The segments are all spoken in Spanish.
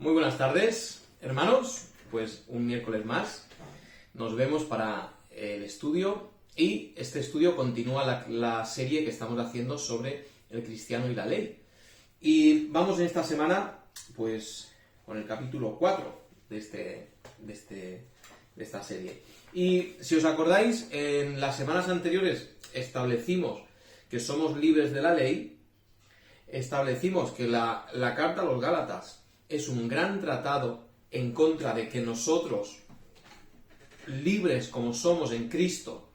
Muy buenas tardes, hermanos. Pues un miércoles más nos vemos para el estudio y este estudio continúa la serie que estamos haciendo sobre el cristiano y la ley. Y vamos en esta semana pues con el capítulo 4 de esta serie. Y si os acordáis, en las semanas anteriores establecimos que somos libres de la ley, establecimos que la carta a los Gálatas es un gran tratado en contra de que nosotros, libres como somos en Cristo,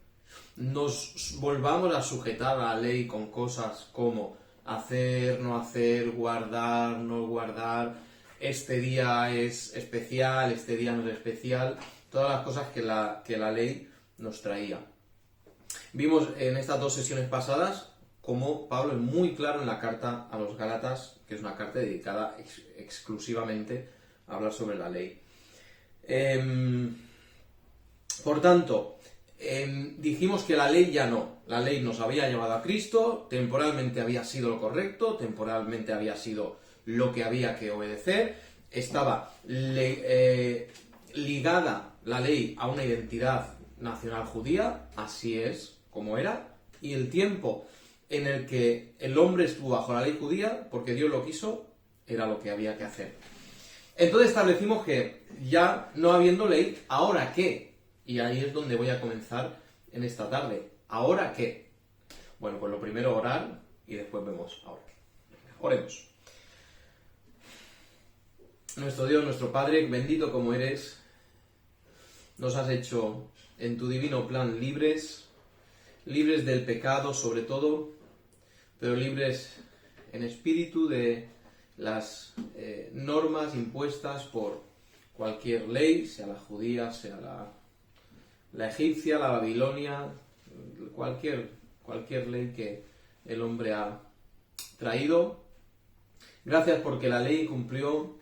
nos volvamos a sujetar a la ley con cosas como hacer, no hacer, guardar, no guardar, este día es especial, este día no es especial, todas las cosas que la ley nos traía. Vimos en estas dos sesiones pasadas como Pablo es muy claro en la carta a los Gálatas, que es una carta dedicada exclusivamente a hablar sobre la ley. Por tanto, dijimos que la ley ya no. La ley nos había llevado a Cristo, temporalmente había sido lo correcto, temporalmente había sido lo que había que obedecer, estaba ligada la ley a una identidad nacional judía, así es como era, y el tiempo en el que el hombre estuvo bajo la ley judía, porque Dios lo quiso, era lo que había que hacer. Entonces establecimos que ya no habiendo ley, ¿ahora qué? Y ahí es donde voy a comenzar en esta tarde. ¿Ahora qué? Bueno, pues lo primero orar y después vemos ahora qué. Oremos. Nuestro Dios, nuestro Padre, bendito como eres, nos has hecho en tu divino plan libres del pecado sobre todo, pero libres en espíritu de las normas impuestas por cualquier ley, sea la judía, sea la egipcia, la babilonia, cualquier ley que el hombre ha traído. Gracias porque la ley cumplió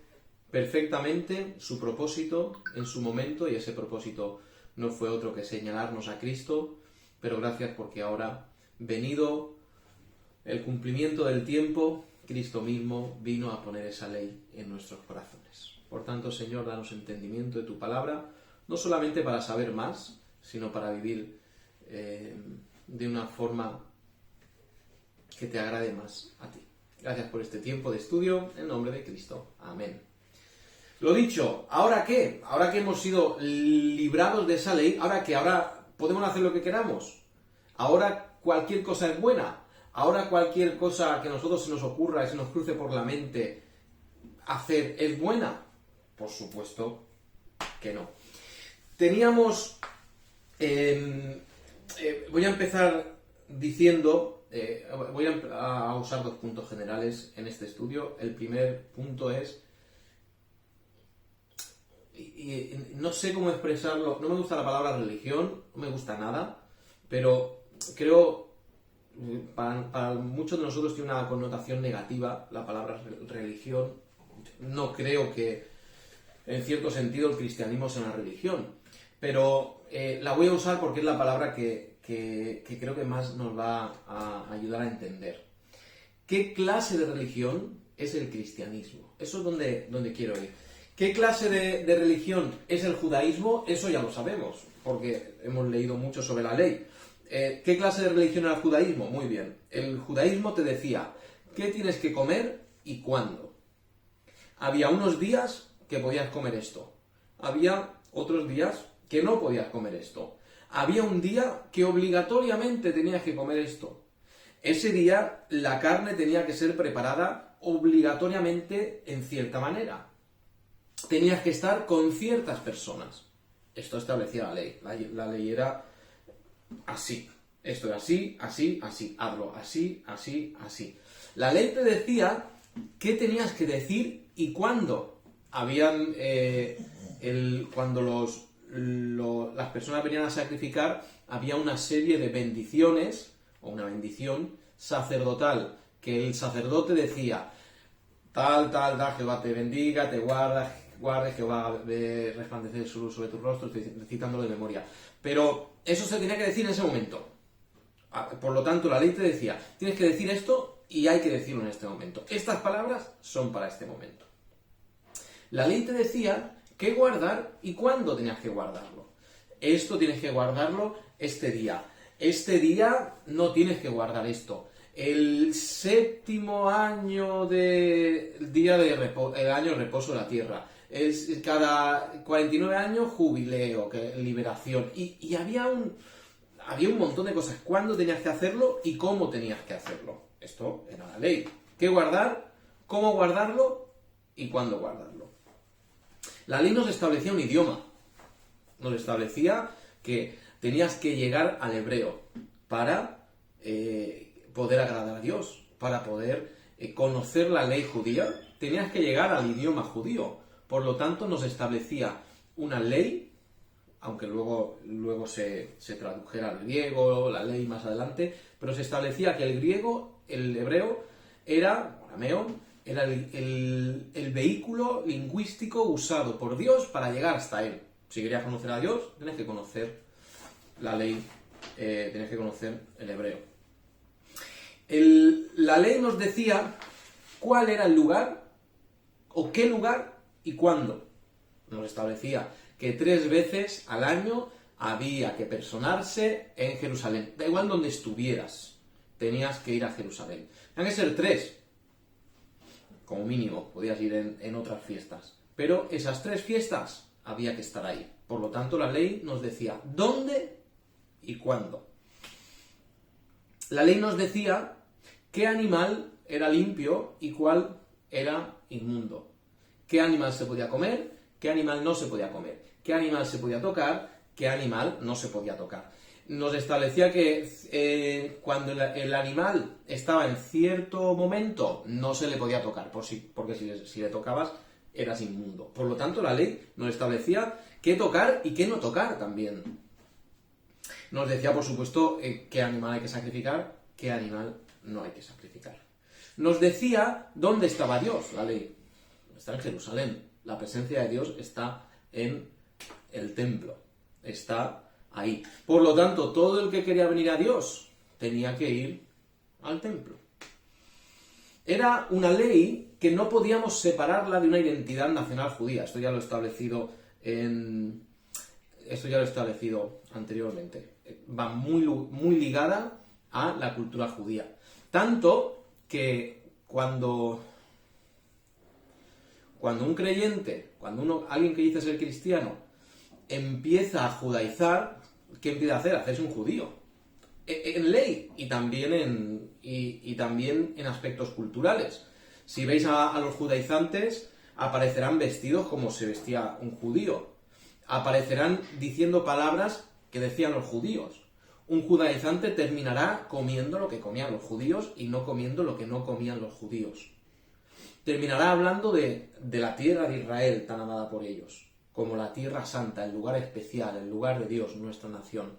perfectamente su propósito en su momento, y ese propósito no fue otro que señalarnos a Cristo, pero gracias porque ahora, venido el cumplimiento del tiempo, Cristo mismo vino a poner esa ley en nuestros corazones. Por tanto, Señor, danos entendimiento de tu palabra, no solamente para saber más, sino para vivir de una forma que te agrade más a ti. Gracias por este tiempo de estudio, en nombre de Cristo. Amén. Lo dicho, ¿ahora qué? Ahora que hemos sido librados de esa ley, ¿ahora qué? ¿Ahora podemos hacer lo que queramos? ¿Ahora cualquier cosa es buena? ¿Ahora cualquier cosa que a nosotros se nos ocurra y se nos cruce por la mente hacer es buena? Por supuesto que no. Teníamos... voy a empezar diciendo... voy a usar dos puntos generales en este estudio. El primer punto es... y no sé cómo expresarlo, no me gusta la palabra religión, no me gusta nada, pero creo, para muchos de nosotros tiene una connotación negativa la palabra religión. No creo que en cierto sentido el cristianismo sea una religión, pero la voy a usar porque es la palabra que creo que más nos va a ayudar a entender. ¿Qué clase de religión es el cristianismo? Eso es donde quiero ir. ¿Qué clase de religión es el judaísmo? Eso ya lo sabemos, porque hemos leído mucho sobre la ley. ¿Qué clase de religión era el judaísmo? Muy bien. El judaísmo te decía qué tienes que comer y cuándo. Había unos días que podías comer esto. Había otros días que no podías comer esto. Había un día que obligatoriamente tenías que comer esto. Ese día la carne tenía que ser preparada obligatoriamente en cierta manera. Tenías que estar con ciertas personas. Esto establecía la ley. La ley era así. Esto era así, así, así. Hazlo así, así, así. La ley te decía qué tenías que decir y cuándo. Cuando las personas venían a sacrificar, había una serie de bendiciones, o una bendición sacerdotal, que el sacerdote decía, tal, Jehová te bendiga, te guarde, Jehová resplandecer su luz sobre tu rostro, estoy citándolo de memoria. Pero eso se tenía que decir en ese momento. Por lo tanto, la ley te decía, tienes que decir esto y hay que decirlo en este momento. Estas palabras son para este momento. La ley te decía qué guardar y cuándo tenías que guardarlo. Esto tienes que guardarlo este día. Este día no tienes que guardar esto. El séptimo año del día de reposo, el año de reposo de la tierra. Es cada 49 años jubileo, liberación. Y había un montón de cosas. ¿Cuándo tenías que hacerlo y cómo tenías que hacerlo? Esto era la ley. ¿Qué guardar? ¿Cómo guardarlo? ¿Y cuándo guardarlo? La ley nos establecía un idioma. Nos establecía que tenías que llegar al hebreo para poder agradar a Dios, para poder conocer la ley judía. Tenías que llegar al idioma judío. Por lo tanto, nos establecía una ley, aunque luego se tradujera al griego, la ley más adelante, pero se establecía que el hebreo arameo, era el vehículo lingüístico usado por Dios para llegar hasta Él. Si querías conocer a Dios, tienes que conocer la ley, tienes que conocer el hebreo. La ley nos decía cuál era el lugar, o qué lugar y cuándo. Nos establecía que 3 veces al año había que personarse en Jerusalén. Da igual donde estuvieras, tenías que ir a Jerusalén. Tenían que ser 3, como mínimo, podías ir en otras fiestas. Pero esas 3 fiestas había que estar ahí. Por lo tanto, la ley nos decía dónde y cuándo. La ley nos decía qué animal era limpio y cuál era inmundo. Qué animal se podía comer, qué animal no se podía comer, qué animal se podía tocar, qué animal no se podía tocar. Nos establecía que cuando el animal estaba en cierto momento no se le podía tocar, porque si le tocabas eras inmundo. Por lo tanto, la ley nos establecía qué tocar y qué no tocar también. Nos decía, por supuesto, qué animal hay que sacrificar, qué animal no hay que sacrificar. Nos decía dónde estaba Dios, la ley. Está en Jerusalén. La presencia de Dios está en el templo. Está ahí. Por lo tanto, todo el que quería venir a Dios tenía que ir al templo. Era una ley que no podíamos separarla de una identidad nacional judía. Esto ya lo he establecido anteriormente. Va muy ligada a la cultura judía. Tanto que cuando un creyente, alguien que dice ser cristiano, empieza a judaizar, ¿qué empieza a hacer? Hacerse un judío. En ley y también en aspectos culturales. Si veis a los judaizantes, aparecerán vestidos como se vestía un judío. Aparecerán diciendo palabras que decían los judíos. Un judaizante terminará comiendo lo que comían los judíos y no comiendo lo que no comían los judíos. Terminará hablando de la tierra de Israel, tan amada por ellos, como la tierra santa, el lugar especial, el lugar de Dios, nuestra nación.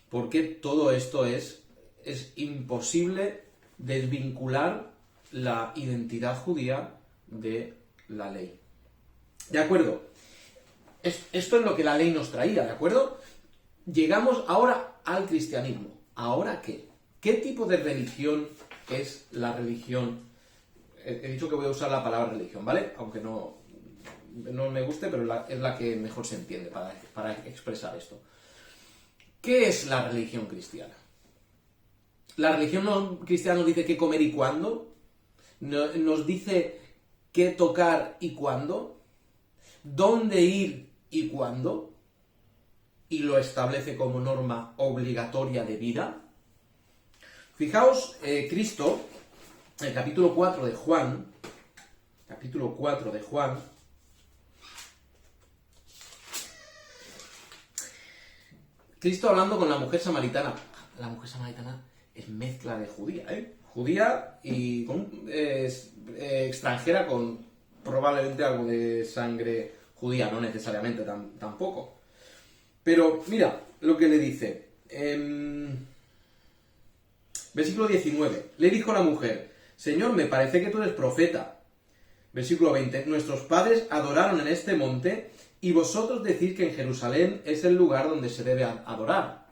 Porque todo esto es imposible desvincular la identidad judía de la ley. ¿De acuerdo? Esto es lo que la ley nos traía, ¿de acuerdo? Llegamos ahora al cristianismo. ¿Ahora qué? ¿Qué tipo de religión es la religión? He dicho que voy a usar la palabra religión, ¿vale? Aunque no me guste, pero es la que mejor se entiende para expresar esto. ¿Qué es la religión cristiana? La religión cristiana nos dice qué comer y cuándo, nos dice qué tocar y cuándo, dónde ir y cuándo, y lo establece como norma obligatoria de vida. Fijaos, Cristo, en el capítulo 4 de Juan, Cristo hablando con la mujer samaritana. La mujer samaritana es mezcla de judía, judía y extranjera con probablemente algo de sangre judía, no necesariamente tampoco. Pero mira lo que le dice. Versículo 19. Le dijo la mujer: Señor, me parece que tú eres profeta. Versículo 20. Nuestros padres adoraron en este monte y vosotros decís que en Jerusalén es el lugar donde se debe adorar.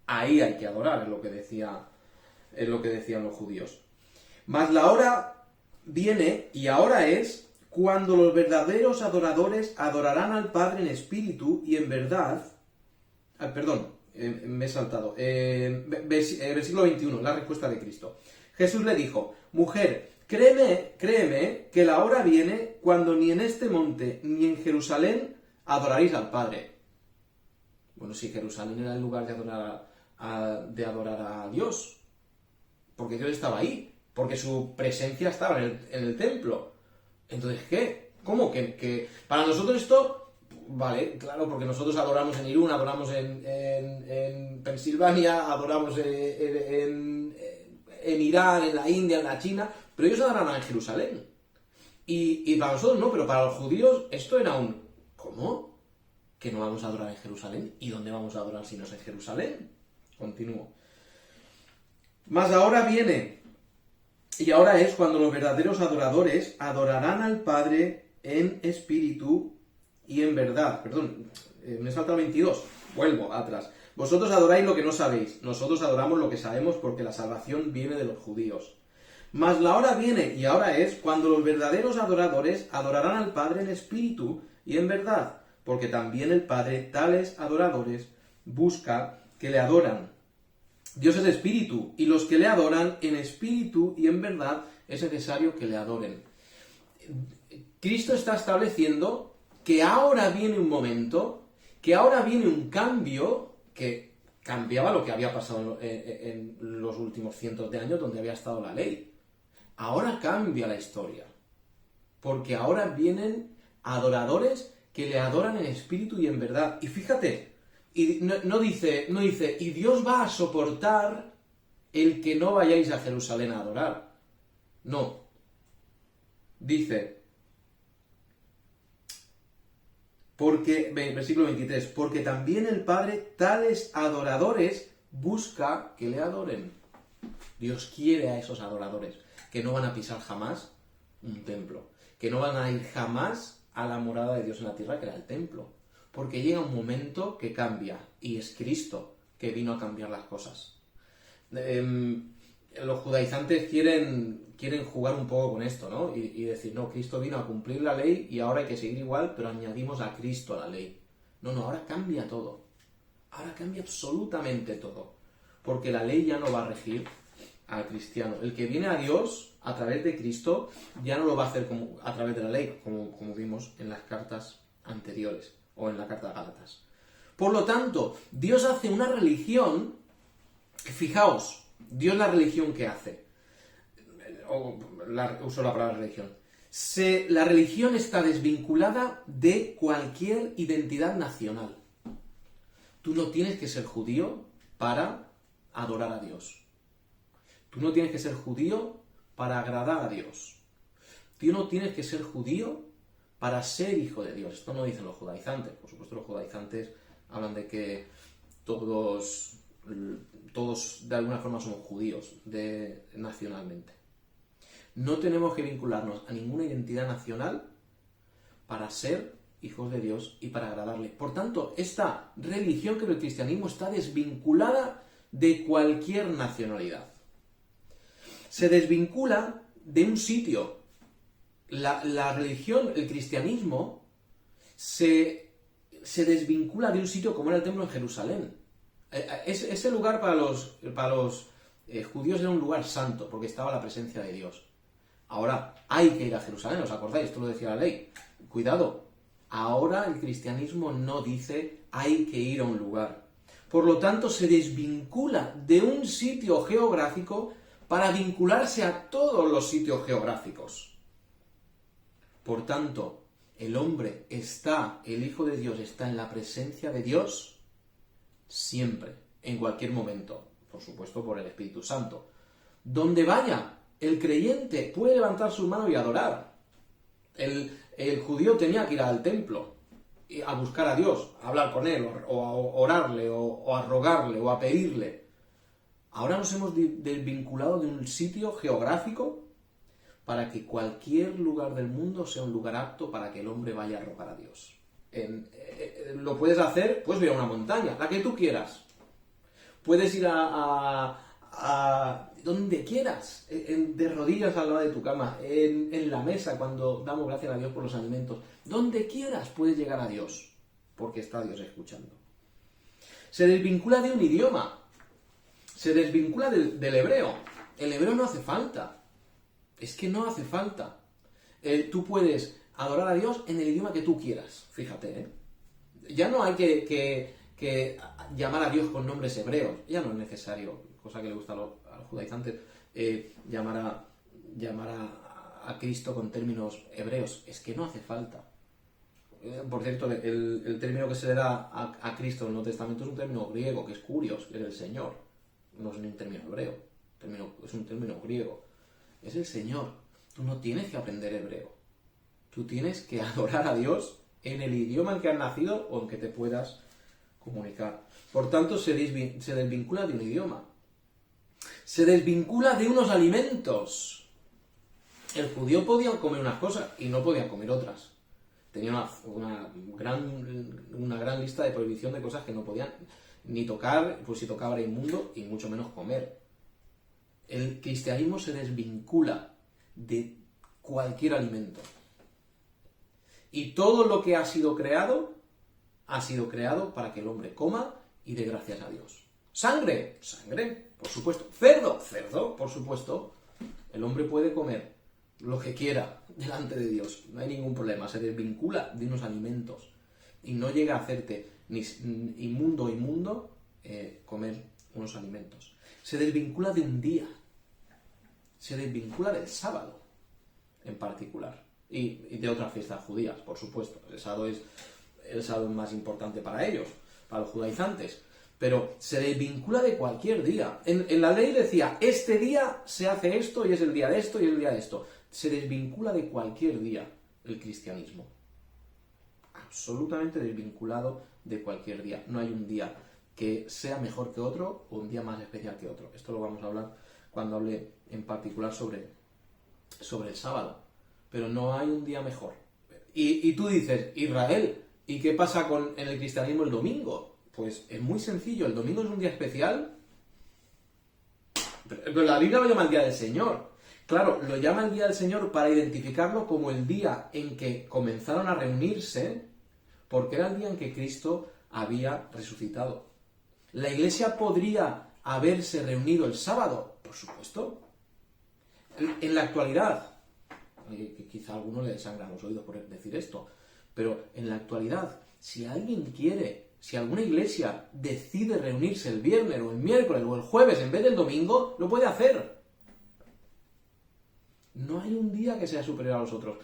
Ahí hay que adorar, es lo que decían los judíos. Mas la hora viene y ahora es cuando los verdaderos adoradores adorarán al Padre en espíritu y en verdad. Me he saltado. Versículo 21, la respuesta de Cristo. Jesús le dijo: Mujer, créeme que la hora viene cuando ni en este monte ni en Jerusalén adoraréis al Padre. Bueno, si Jerusalén era el lugar de adorar a Dios, porque Dios estaba ahí, porque su presencia estaba en el templo. Entonces, ¿qué? ¿Cómo? Que para nosotros esto... Vale, claro, porque nosotros adoramos en Irún, adoramos en Pensilvania, adoramos en Irán, en la India, en la China, pero ellos adoraban en Jerusalén. Y para nosotros no, pero para los judíos esto era un... ¿Cómo? ¿Que no vamos a adorar en Jerusalén? ¿Y dónde vamos a adorar si no es en Jerusalén? Continúo. Mas ahora viene, y ahora es cuando los verdaderos adoradores adorarán al Padre en espíritu y en verdad. Perdón, me salta el 22, vuelvo atrás. Vosotros adoráis lo que no sabéis, nosotros adoramos lo que sabemos, porque la salvación viene de los judíos. Mas la hora viene, y ahora es, cuando los verdaderos adoradores adorarán al Padre en espíritu y en verdad, porque también el Padre tales adoradores busca que le adoran. Dios es espíritu, y los que le adoran en espíritu y en verdad es necesario que le adoren. Cristo está estableciendo que ahora viene un momento, que ahora viene un cambio que cambiaba lo que había pasado en los últimos cientos de años donde había estado la ley. Ahora cambia la historia, porque ahora vienen adoradores que le adoran en espíritu y en verdad. Y fíjate, y no dice, y Dios va a soportar el que no vayáis a Jerusalén a adorar. No. Dice, versículo 23, porque también el Padre tales adoradores busca que le adoren. Dios quiere a esos adoradores, que no van a pisar jamás un templo, que no van a ir jamás a la morada de Dios en la tierra, que era el templo. Porque llega un momento que cambia, y es Cristo que vino a cambiar las cosas. Los judaizantes quieren jugar un poco con esto, ¿no? Y decir, no, Cristo vino a cumplir la ley y ahora hay que seguir igual, pero añadimos a Cristo a la ley. No, ahora cambia todo. Ahora cambia absolutamente todo. Porque la ley ya no va a regir al cristiano. El que viene a Dios a través de Cristo ya no lo va a hacer como a través de la ley, como vimos en las cartas anteriores, o en la carta de Gálatas. Por lo tanto, Dios hace una religión, fijaos, Dios la religión que hace, uso la palabra religión, la religión está desvinculada de cualquier identidad nacional. Tú no tienes que ser judío para adorar a Dios. Tú no tienes que ser judío para agradar a Dios. Tú no tienes que ser judío para ser hijo de Dios. Esto no dicen los judaizantes. Por supuesto, los judaizantes hablan de que todos de alguna forma somos judíos nacionalmente. No tenemos que vincularnos a ninguna identidad nacional para ser hijos de Dios y para agradarle. Por tanto, esta religión que es el cristianismo está desvinculada de cualquier nacionalidad. Se desvincula de un sitio. La religión, el cristianismo, se desvincula de un sitio como era el templo en Jerusalén. Ese lugar para los judíos era un lugar santo, porque estaba la presencia de Dios. Ahora hay que ir a Jerusalén, ¿os acordáis? Esto lo decía la ley. Cuidado, ahora el cristianismo no dice hay que ir a un lugar. Por lo tanto, se desvincula de un sitio geográfico para vincularse a todos los sitios geográficos. Por tanto, el Hijo de Dios está en la presencia de Dios siempre, en cualquier momento, por supuesto por el Espíritu Santo. Donde vaya, el creyente puede levantar su mano y adorar. El judío tenía que ir al templo a buscar a Dios, a hablar con Él, o a orarle, o a rogarle, o a pedirle. Ahora nos hemos desvinculado de un sitio geográfico para que cualquier lugar del mundo sea un lugar apto para que el hombre vaya a rogar a Dios. Lo puedes hacer, puedes ir a una montaña, la que tú quieras. Puedes ir donde quieras, de rodillas al lado de tu cama, en la mesa cuando damos gracias a Dios por los alimentos, donde quieras puedes llegar a Dios, porque está Dios escuchando. Se desvincula de un idioma, se desvincula del hebreo. El hebreo no hace falta, es que no hace falta. Tú puedes adorar a Dios en el idioma que tú quieras, fíjate, ¿eh? Ya no hay que llamar a Dios con nombres hebreos, ya no es necesario, cosa que le gusta a los judaizantes, llamar a Cristo con términos hebreos, es que no hace falta. Por cierto, el término que se le da a Cristo en el Nuevo Testamento es un término griego, que es kurios, que es el Señor, no es un término hebreo, es un término griego, es el Señor. Tú no tienes que aprender hebreo, tú tienes que adorar a Dios en el idioma en que has nacido o en que te puedas comunicar. Por tanto, se desvincula de un idioma. Se desvincula de unos alimentos. El judío podía comer unas cosas y no podía comer otras. Tenía una gran lista de prohibición de cosas que no podían ni tocar, pues si tocaba era inmundo, y mucho menos comer. El cristianismo se desvincula de cualquier alimento. Y todo lo que ha sido creado para que el hombre coma y dé gracias a Dios. Sangre, por supuesto. Cerdo, por supuesto. El hombre puede comer lo que quiera delante de Dios, no hay ningún problema. Se desvincula de unos alimentos y no llega a hacerte ni inmundo comer unos alimentos. Se desvincula de un día, se desvincula del sábado en particular. Y de otras fiestas judías, por supuesto. El sábado es más importante para ellos, para los judaizantes. Pero se desvincula de cualquier día. En la ley decía, este día se hace esto, y es el día de esto, y es el día de esto. Se desvincula de cualquier día el cristianismo. Absolutamente desvinculado de cualquier día. No hay un día que sea mejor que otro o un día más especial que otro. Esto lo vamos a hablar cuando hable en particular sobre el sábado. Pero no hay un día mejor. Y tú dices, Israel, ¿y qué pasa en el cristianismo el domingo? Pues es muy sencillo, el domingo es un día especial, pero la Biblia lo llama el día del Señor. Claro, lo llama el día del Señor para identificarlo como el día en que comenzaron a reunirse, porque era el día en que Cristo había resucitado. ¿La iglesia podría haberse reunido el sábado? Por supuesto. En la actualidad, que quizá a alguno le sangran los oídos por decir esto, pero en la actualidad, si alguien quiere, si alguna iglesia decide reunirse el viernes o el miércoles o el jueves en vez del domingo, lo puede hacer. No hay un día que sea superior a los otros.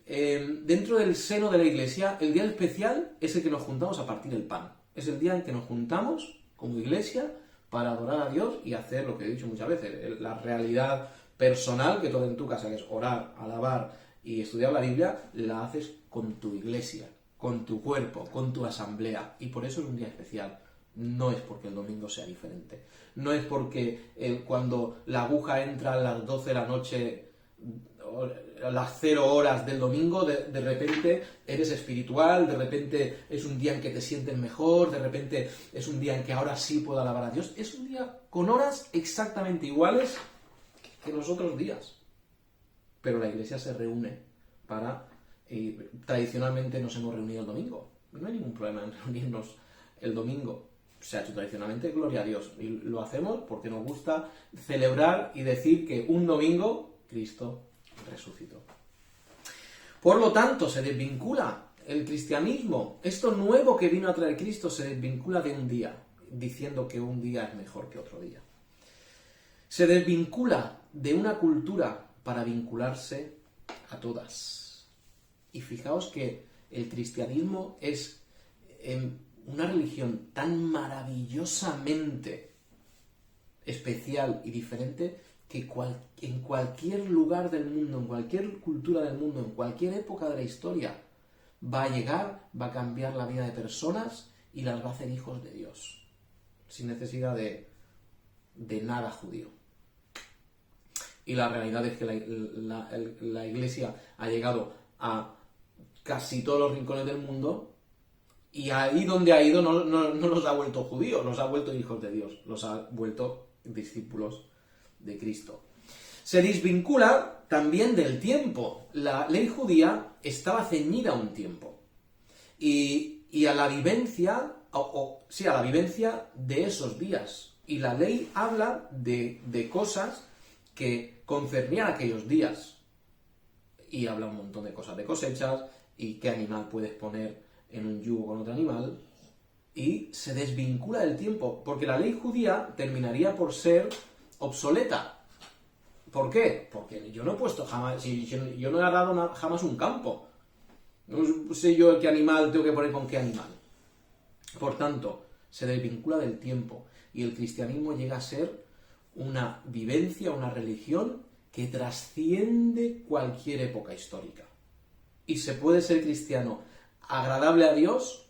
Dentro del seno de la iglesia, el día especial es el que nos juntamos a partir el pan. Es el día en que nos juntamos como iglesia para adorar a Dios y hacer lo que he dicho muchas veces, la realidad personal que todo en tu casa, que es orar, alabar y estudiar la Biblia, la haces con tu iglesia, con tu cuerpo, con tu asamblea. Y por eso es un día especial. No es porque el domingo sea diferente. No es porque cuando la aguja entra a las 12 de la noche, a las 0 horas del domingo, de repente eres espiritual, de repente es un día en que te sientes mejor, de repente es un día en que ahora sí puedo alabar a Dios. Es un día con horas exactamente iguales que los otros días. Pero la iglesia se reúne para... tradicionalmente nos hemos reunido el domingo. No hay ningún problema en reunirnos el domingo. Se ha hecho tradicionalmente, gloria a Dios. Y lo hacemos porque nos gusta celebrar y decir que un domingo Cristo resucitó. Por lo tanto, se desvincula el cristianismo. Esto nuevo que vino a traer Cristo se desvincula de un día, diciendo que un día es mejor que otro día. Se desvincula de una cultura para vincularse a todas. Y fijaos que el cristianismo es una religión tan maravillosamente especial y diferente que en cualquier lugar del mundo, en cualquier cultura del mundo, en cualquier época de la historia, va a llegar, va a cambiar la vida de personas y las va a hacer hijos de Dios, sin necesidad de nada judío. Y la realidad es que la Iglesia ha llegado a casi todos los rincones del mundo, y ahí donde ha ido no los ha vuelto judíos, los ha vuelto hijos de Dios, los ha vuelto discípulos de Cristo. Se desvincula también del tiempo. La ley judía estaba ceñida a un tiempo. Y a la vivencia, a la vivencia de esos días. Y la ley habla de cosas que concernían a aquellos días. Y habla un montón de cosas, de cosechas, y qué animal puedes poner en un yugo con otro animal. Y se desvincula del tiempo, porque la ley judía terminaría por ser obsoleta. ¿Por qué? Porque yo no he puesto jamás, yo no he arado jamás un campo. No sé yo qué animal tengo que poner con qué animal. Por tanto, se desvincula del tiempo. Y el cristianismo llega a ser una vivencia, una religión que trasciende cualquier época histórica. Y se puede ser cristiano agradable a Dios,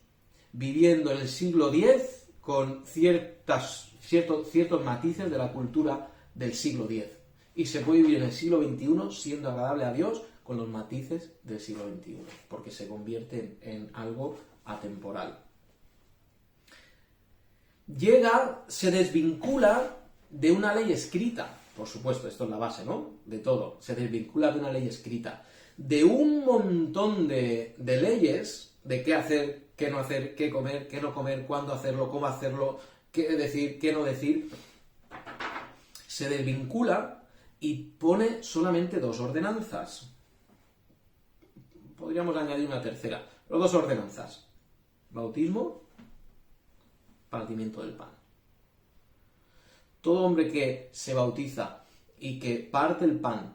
viviendo en el siglo X con ciertos matices de la cultura del siglo X. Y se puede vivir en el siglo XXI siendo agradable a Dios con los matices del siglo XXI, porque se convierte en algo atemporal. Se desvincula de una ley escrita, por supuesto, esto es la base, ¿no? De todo, se desvincula de una ley escrita, de un montón de leyes, de qué hacer, qué no hacer, qué comer, qué no comer, cuándo hacerlo, cómo hacerlo, qué decir, qué no decir. Se desvincula y pone solamente 2 ordenanzas. Podríamos añadir una tercera, pero 2 ordenanzas. Bautismo, partimiento del pan. Todo hombre que se bautiza y que parte el pan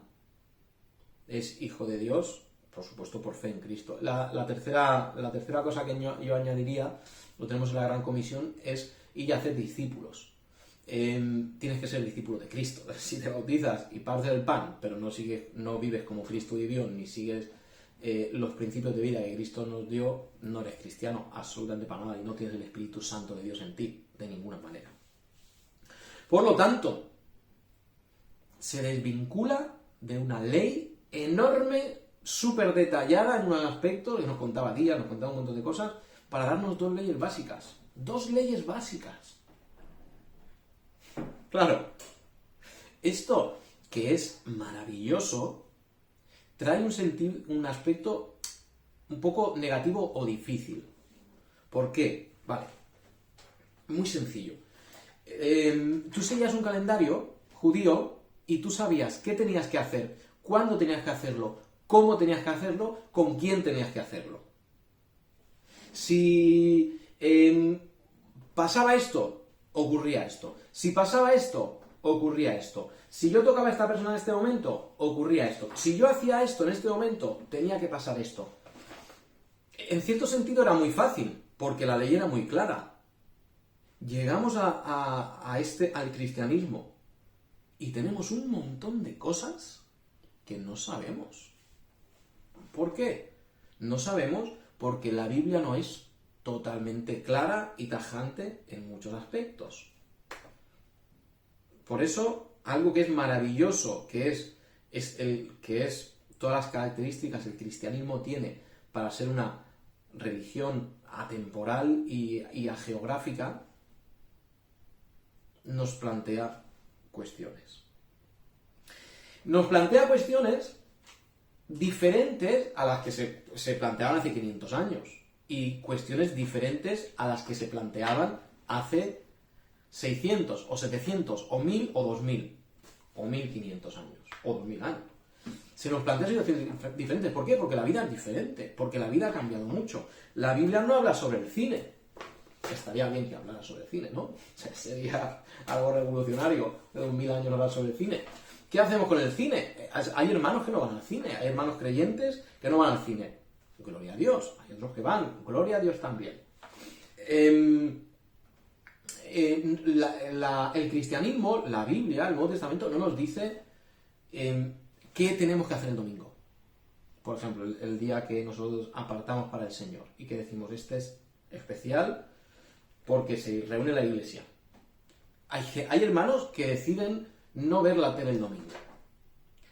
es hijo de Dios, por supuesto por fe en Cristo. La tercera cosa que yo añadiría, lo tenemos en la Gran Comisión, es ir a hacer discípulos. Tienes que ser discípulo de Cristo. Si te bautizas y partes el pan, pero no vives como Cristo vivió, ni sigues los principios de vida que Cristo nos dio, no eres cristiano, absolutamente para nada, y no tienes el Espíritu Santo de Dios en ti, de ninguna manera. Por lo tanto, se desvincula de una ley enorme, súper detallada en unos aspectos, que nos contaba días, nos contaba un montón de cosas, para darnos 2 leyes básicas. 2 leyes básicas. Claro, esto que es maravilloso, trae un aspecto un poco negativo o difícil. ¿Por qué? Vale, muy sencillo. Tú seguías un calendario judío y tú sabías qué tenías que hacer, cuándo tenías que hacerlo, cómo tenías que hacerlo, con quién tenías que hacerlo. Si pasaba esto, ocurría esto. Si pasaba esto, ocurría esto. Si yo tocaba a esta persona en este momento, ocurría esto. Si yo hacía esto en este momento, tenía que pasar esto. En cierto sentido era muy fácil, porque la ley era muy clara. Llegamos al cristianismo y tenemos un montón de cosas que no sabemos. ¿Por qué? No sabemos porque la Biblia no es totalmente clara y tajante en muchos aspectos. Por eso, algo que es maravilloso, que es todas las características que el cristianismo tiene para ser una religión atemporal y ageográfica, nos plantea cuestiones. Nos plantea cuestiones diferentes a las que se planteaban hace 500 años y cuestiones diferentes a las que se planteaban hace 600 o 700 o 1000 o 2000 o 1500 años o 2000 años. Se nos plantea situaciones diferentes. ¿Por qué? Porque la vida es diferente, porque la vida ha cambiado mucho. La Biblia no habla sobre el cine. Estaría bien que hablara sobre el cine, ¿no? Sería algo revolucionario de 2000 años hablar sobre el cine. ¿Qué hacemos con el cine? Hay hermanos que no van al cine, hay hermanos creyentes que no van al cine. Gloria a Dios. Hay otros que van, gloria a Dios también. El cristianismo, la Biblia, el Nuevo Testamento, no nos dice qué tenemos que hacer el domingo. Por ejemplo, el día que nosotros apartamos para el Señor y que decimos, este es especial porque se reúne la iglesia. Hay hermanos que deciden no ver la tele el domingo.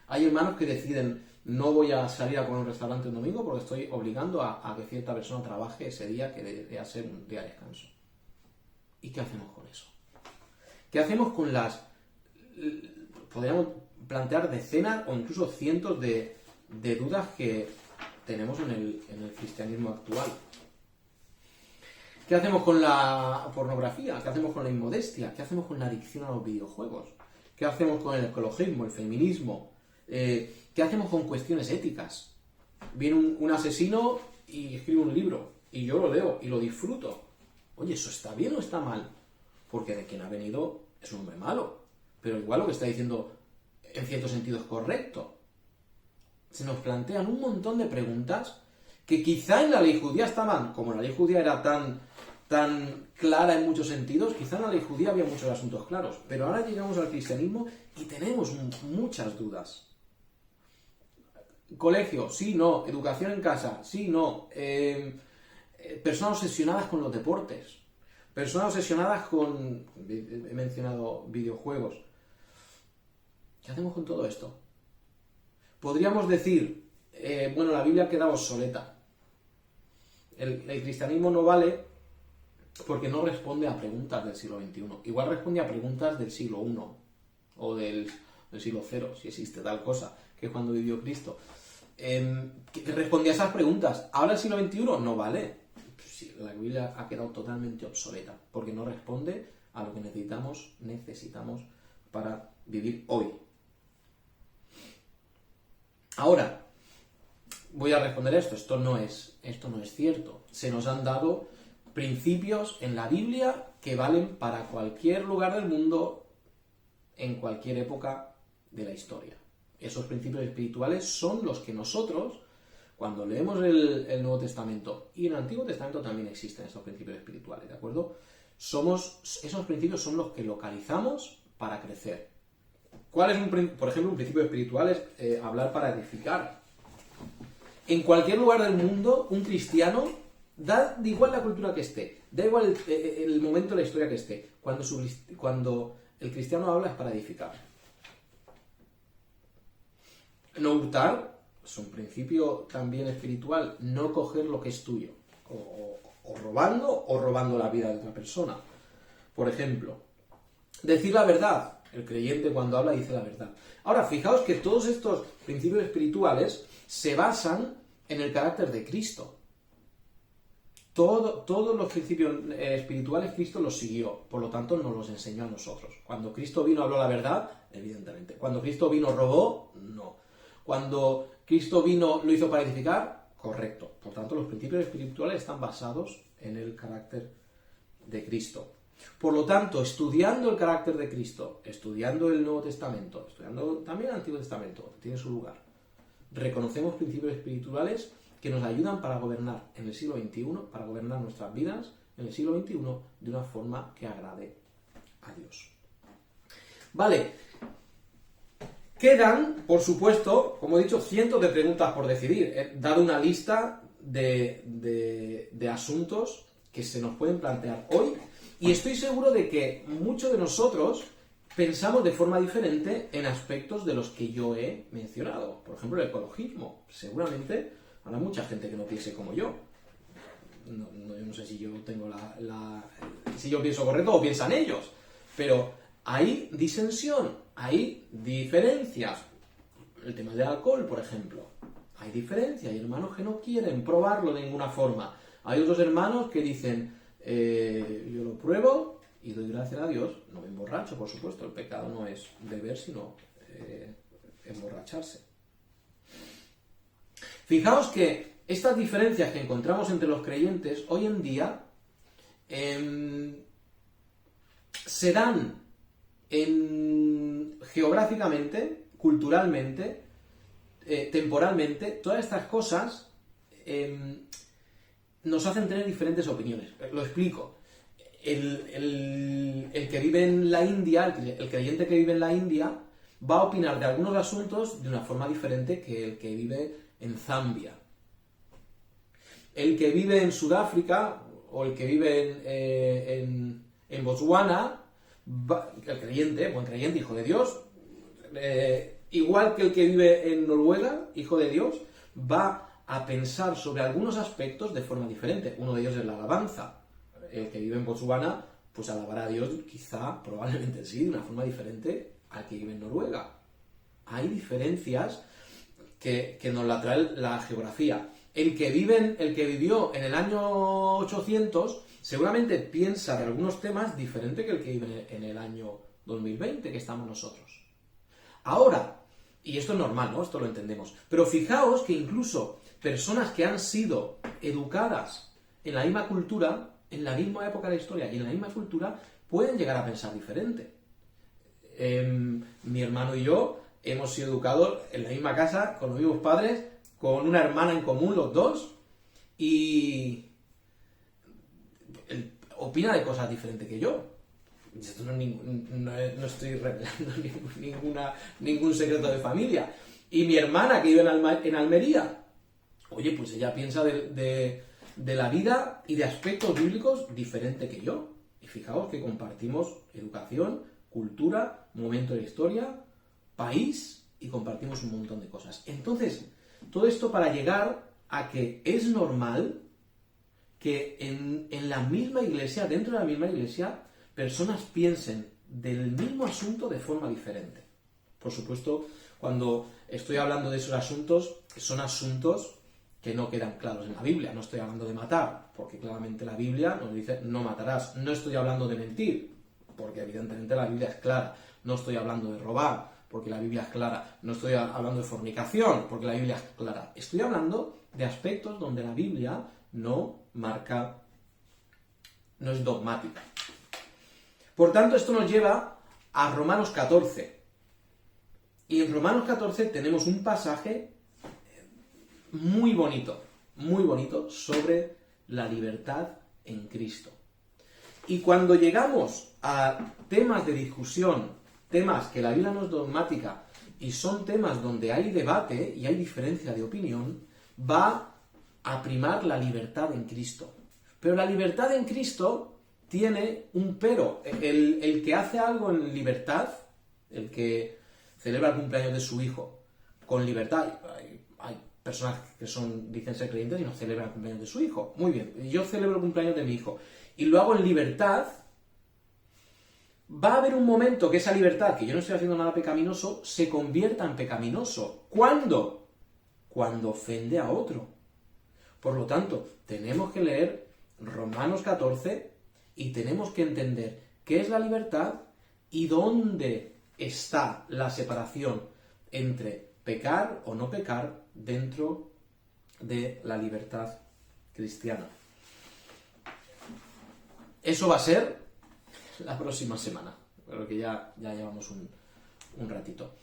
Hay hermanos que deciden, no voy a salir a comer a un restaurante el domingo porque estoy obligando a que cierta persona trabaje ese día que debería ser un día de descanso. ¿Y qué hacemos con eso? ¿Qué hacemos con podríamos plantear decenas o incluso cientos de dudas que tenemos en el cristianismo actual. ¿Qué hacemos con la pornografía? ¿Qué hacemos con la inmodestia? ¿Qué hacemos con la adicción a los videojuegos? ¿Qué hacemos con el ecologismo, el feminismo? ¿Qué hacemos con cuestiones éticas? Viene un asesino y escribe un libro, y yo lo leo y lo disfruto. Oye, ¿eso está bien o está mal? Porque de quien ha venido es un hombre malo. Pero igual lo que está diciendo en cierto sentido es correcto. Se nos plantean un montón de preguntas que quizá en la ley judía estaban, como la ley judía era tan clara en muchos sentidos, quizá en la ley judía había muchos asuntos claros, pero ahora llegamos al cristianismo y tenemos muchas dudas. Colegio, sí, no. Educación en casa, sí, no. Personas obsesionadas con los deportes, personas obsesionadas con, he mencionado videojuegos. ¿Qué hacemos con todo esto? Podríamos decir, bueno, la Biblia queda obsoleta. El cristianismo no vale porque no responde a preguntas del siglo XXI. Igual responde a preguntas del siglo I o del siglo cero, si existe tal cosa, que es cuando vivió Cristo. Que respondía a esas preguntas. Ahora el siglo XXI no vale. Sí, la Biblia ha quedado totalmente obsoleta porque no responde a lo que necesitamos para vivir hoy. Ahora, voy a responder esto no es cierto. Se nos han dado principios en la Biblia que valen para cualquier lugar del mundo, en cualquier época de la historia. Esos principios espirituales son los que nosotros, cuando leemos el Nuevo Testamento, y en el Antiguo Testamento también existen esos principios espirituales, ¿de acuerdo? Esos principios son los que localizamos para crecer. ¿Cuál es, por ejemplo, un principio espiritual? Es hablar para edificar. En cualquier lugar del mundo, un cristiano, da igual la cultura que esté, da igual el momento de la historia que esté, cuando el cristiano habla es para edificar. No hurtar es un principio también espiritual, no coger lo que es tuyo, o robando la vida de otra persona. Por ejemplo, decir la verdad. El creyente cuando habla dice la verdad. Ahora, fijaos que todos estos principios espirituales se basan en el carácter de Cristo. Todos los principios espirituales Cristo los siguió, por lo tanto nos los enseñó a nosotros. Cuando Cristo vino habló la verdad, evidentemente. Cuando Cristo vino robó, no. Cuando Cristo vino lo hizo para edificar, correcto. Por tanto, los principios espirituales están basados en el carácter de Cristo. Por lo tanto, estudiando el carácter de Cristo, estudiando el Nuevo Testamento, estudiando también el Antiguo Testamento, tiene su lugar, reconocemos principios espirituales que nos ayudan para gobernar en el siglo XXI, para gobernar nuestras vidas en el siglo XXI de una forma que agrade a Dios. Vale, quedan, por supuesto, como he dicho, cientos de preguntas por decidir. He dado una lista de asuntos que se nos pueden plantear hoy. Y estoy seguro de que muchos de nosotros pensamos de forma diferente en aspectos de los que yo he mencionado. Por ejemplo, el ecologismo. Seguramente habrá mucha gente que no piense como yo. Yo no sé si yo tengo si yo pienso correcto o piensan ellos. Pero hay disensión, hay diferencias. El tema del alcohol, por ejemplo. Hay diferencias. Hay hermanos que no quieren probarlo de ninguna forma. Hay otros hermanos que dicen... yo lo pruebo y doy gracias a Dios, no me emborracho, por supuesto, el pecado no es beber, sino emborracharse. Fijaos que estas diferencias que encontramos entre los creyentes hoy en día se dan geográficamente, culturalmente, temporalmente, todas estas cosas nos hacen tener diferentes opiniones. Lo explico. El que vive en la India, el creyente que vive en la India, va a opinar de algunos asuntos de una forma diferente que el que vive en Zambia. El que vive en Sudáfrica o el que vive en Botswana, el creyente, buen creyente, hijo de Dios, igual que el que vive en Noruega, hijo de Dios, va a pensar sobre algunos aspectos de forma diferente. Uno de ellos es la alabanza. El que vive en Botswana, pues alabará a Dios quizá, probablemente sí, de una forma diferente al que vive en Noruega. Hay diferencias que nos la trae la geografía. El que vivió en el año 800 seguramente piensa de algunos temas diferente que el que vive en el año 2020, que estamos nosotros. Ahora, y esto es normal, ¿no? Esto lo entendemos. Pero fijaos que incluso personas que han sido educadas en la misma cultura, en la misma época de la historia y en la misma cultura, pueden llegar a pensar diferente. Mi hermano y yo hemos sido educados en la misma casa, con los mismos padres, con una hermana en común, los dos, y él opina de cosas diferentes que yo. Esto no estoy revelando ningún secreto de familia. Y mi hermana, que vive en Almería, oye, pues ella piensa de la vida y de aspectos bíblicos diferente que yo. Y fijaos que compartimos educación, cultura, momento de la historia, país, y compartimos un montón de cosas. Entonces, todo esto para llegar a que es normal que en la misma iglesia, dentro de la misma iglesia, personas piensen del mismo asunto de forma diferente. Por supuesto, cuando estoy hablando de esos asuntos, son asuntos que no quedan claros en la Biblia. No estoy hablando de matar, porque claramente la Biblia nos dice no matarás. No estoy hablando de mentir, porque evidentemente la Biblia es clara. No estoy hablando de robar, porque la Biblia es clara. No estoy hablando de fornicación, porque la Biblia es clara. Estoy hablando de aspectos donde la Biblia no marca, no es dogmática. Por tanto, esto nos lleva a Romanos 14. Y en Romanos 14 tenemos un pasaje muy bonito sobre la libertad en Cristo. Y cuando llegamos a temas de discusión, temas que la Biblia no es dogmática y son temas donde hay debate y hay diferencia de opinión, va a primar la libertad en Cristo. Pero la libertad en Cristo tiene un pero. El que hace algo en libertad, el que celebra el cumpleaños de su hijo con libertad, hay personas que dicen ser creyentes y no celebran el cumpleaños de su hijo. Muy bien, yo celebro el cumpleaños de mi hijo y lo hago en libertad. Va a haber un momento que esa libertad, que yo no estoy haciendo nada pecaminoso, se convierta en pecaminoso. ¿Cuándo? Cuando ofende a otro. Por lo tanto, tenemos que leer Romanos 14 y tenemos que entender qué es la libertad y dónde está la separación entre pecar o no pecar dentro de la libertad cristiana. Eso va a ser la próxima semana, pero que ya llevamos un ratito.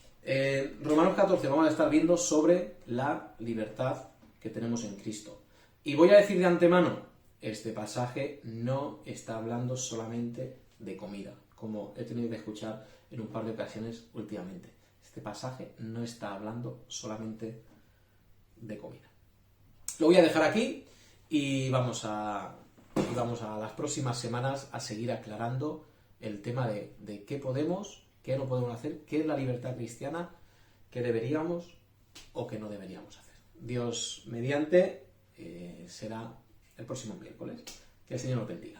Romanos 14 vamos a estar viendo sobre la libertad que tenemos en Cristo. Y voy a decir de antemano, este pasaje no está hablando solamente de comida, como he tenido que escuchar en un par de ocasiones últimamente. Este pasaje no está hablando solamente de comida. Lo voy a dejar aquí y vamos a las próximas semanas a seguir aclarando el tema de qué podemos, qué no podemos hacer, qué es la libertad cristiana, qué deberíamos o qué no deberíamos hacer. Dios mediante será el próximo miércoles. Que el Señor nos bendiga.